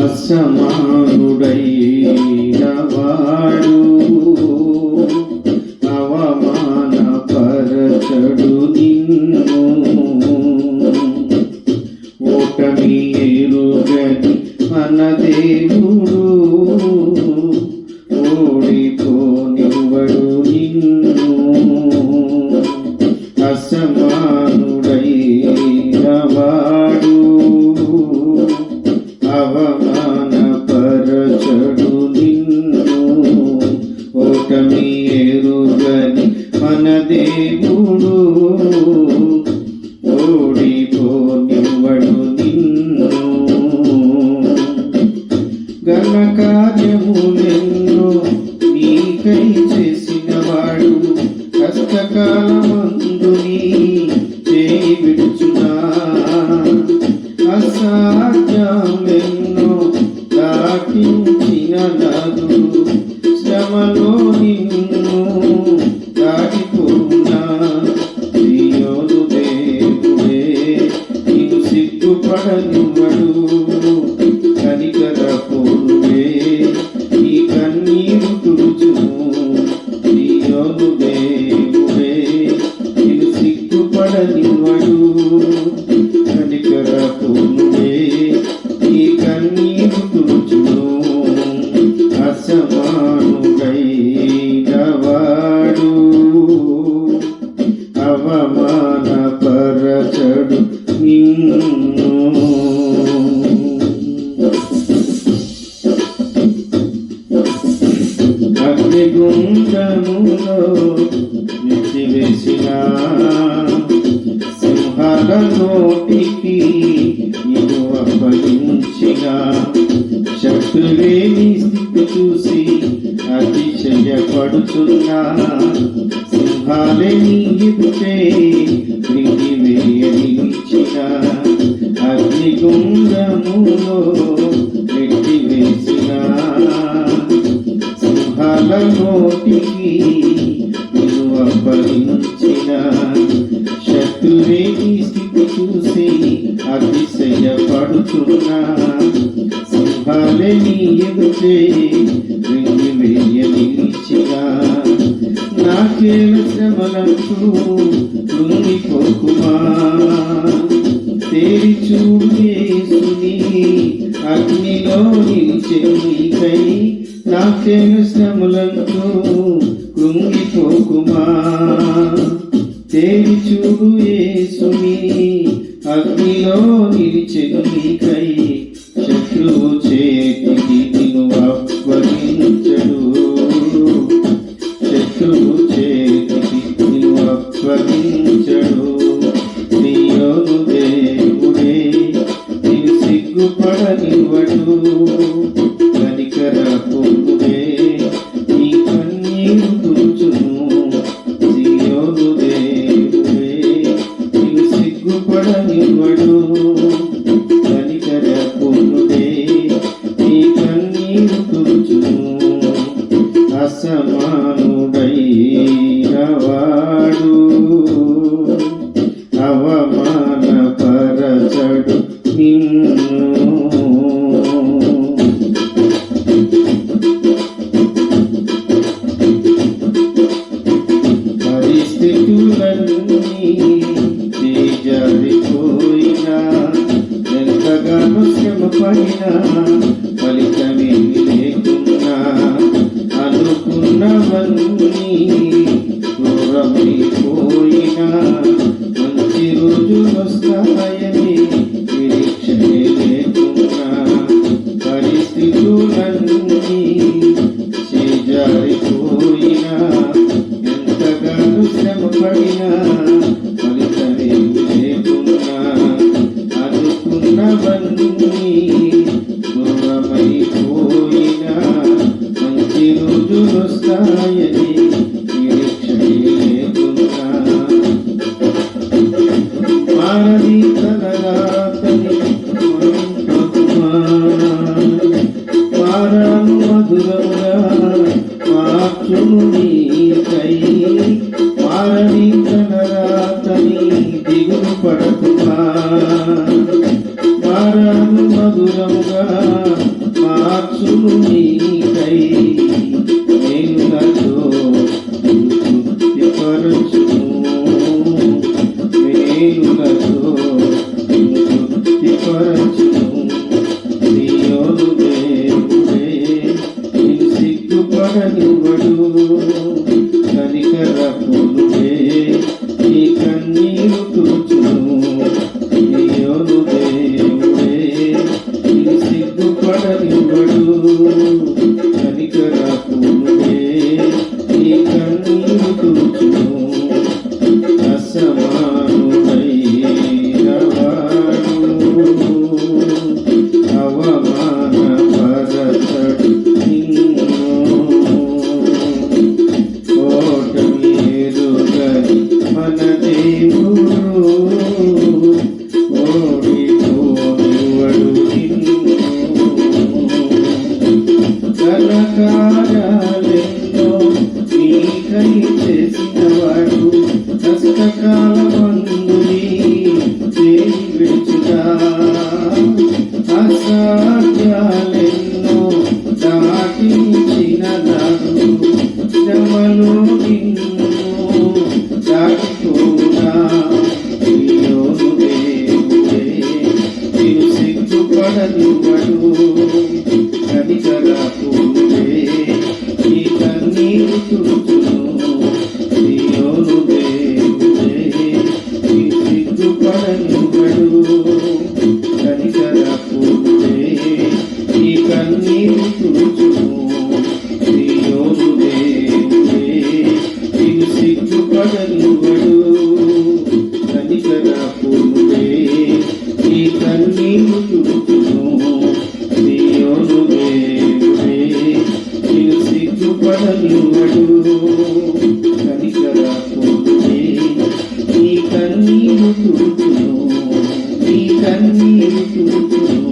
అసమానుడైన వాడు అవమానపరచడు నిన్ను. ఓటమి ఎరుగని మన దేవుడు ఓడిపోనివ్వడు నిన్ను. అసమానుడైన వాడు అవమానపరచడు నిన్ను. ఓటమి ఎరుగని మన దేవుడు ఓడిపోనివ్వడు నిన్ను. ఘన కార్యములెన్నో నీకై చేసినవాడు కష్టకాలమందు నీ చేయి విడుచునా. అసాధ్యమెన్నో దాటించిన నాదుడు శ్రమలో నిన్ను దాటిపోనా. సియోను దేవుడే నిన్ను సిగ్గుపడనివ్వడు. కనికరపూర్వే నీ కన్నీరు తుడుచును. సియోను దేవుడే నిన్ను సిగ్గుపడనివ్వడు. కనికరపూర్వే నీ కన్నీరు తుడుచును. అసమానుడైన వాడు అవమానపరచడు నిన్ను. అగ్నిగుండములో విసివేసిన సింహాల నోటికి నీవు అప్పగించిన శత్రువే నీ స్థితి చూసి అతిశయపడుతున్నా. సింహాలే నీ ఎదుటే మృంగివేయనిచ్చిన అగ్నిగుండములో నెట్టివేసిన సింహాల నోటికి నీవు అప్పగించిన శత్రువే నీ స్థితి చూసి అతిశయపడుతున్నా. సింహాలే నీ ఎదుటే మృంగివేయనిచ్చిన నాకేల శ్రమలంటూ కృంగిపోకుమా. తేరి చూడు యేసుని అగ్నిలో నిలిచెను నీకై. నాకేల శ్రమలంటూ కృంగిపోకుమా. తేరి చూడు యేసుని అగ్నిలో నిలిచెను నీకై. శత్రువు చేతికి నిన్ను అప్పగించడు. శత్రువు చేతికి నిన్ను అప్పగించడు. సియోను దేవుడే నిన్ను సిగ్గుపడనివ్వడు. కనికరపూర్వే నీ కన్నీరు తుడుచును. సియోను దేవుడే నిన్ను సిగ్గుపడనివ్వడు. కనికరపూర్వే నీ కన్నీరు తుడుచును. అసమానుడైన వాడు అవమానపరచడు నిన్ను. పరిస్థితులన్నీ చేజారిపోయినా ఎంతగానో శ్రమ పడినా ఫలితమేమి లేకున్నా. అనుకున్నవన్నీ దూరమైపోయినా మంచి రోజులు వస్తాయని నిరీక్షనే లేకున్నా. పరిస్థితులన్నీ చేజారిపోయినా ఎంతగానో శ్రమ పడినా ఫలితమేమి లేకున్నా. అనుకున్నవన్నీ దూరమైపోయినా మంచి రోజులు వస్తాయని నిరీక్షనే లేకున్నా. మారని తన రాతని మారను మధురముగా మార్చును నీకై. మారని తన రాతని దిగులు పడకుమా. మారను మధురముగా మార్చును నీకై మేలులతో తృప్తిపరచును మేలులతో తృప్తిపరచును సియోను దేవుడే నిన్ను సిగ్గుపడనివ్వడు కనికరపుడే నీ కన్నీరు తుడుచును సియోను దేవుడే నిన్ను సిగ్గుపడనివ్వడు కనికరపుడే నీ కన్నీరు తుడుచును అసమానుడైన వాడు అవమానపరచడు నిన్ను ఓటమి ఎరుగని మన దేవుడు ఓడిపోనివ్వడు నిన్ను ఘనకార్యాలెన్నో నీకై చేసినవాడు కష్టకాలమందు నీ చేయి విడుచుగా అసాధ్యాలెన్నో దాటించినదాడు శ్రమలో నిన్ను దాటిపోగా సియోను దేవుడే నిన్ను సిగ్గుపడనివ్వడు కనికరపుడే నీ కన్నీరు తుడుచును సియోను దేవుడే నిన్ను సిగ్గుపడనివ్వడు కనికరపుడే నీ కన్నీరు తుడుచును సియోను దేవుడే నిన్ను సిగ్గుపడనివ్వడు కనికరపుడే నీ కన్నీరు తుడుచును సియోను దేవుడే నిన్ను సిగ్గుపడనివ్వడు కనికరపుడే నీ కన్నీరు తుడుచును నీ కన్నీరు తుడుచును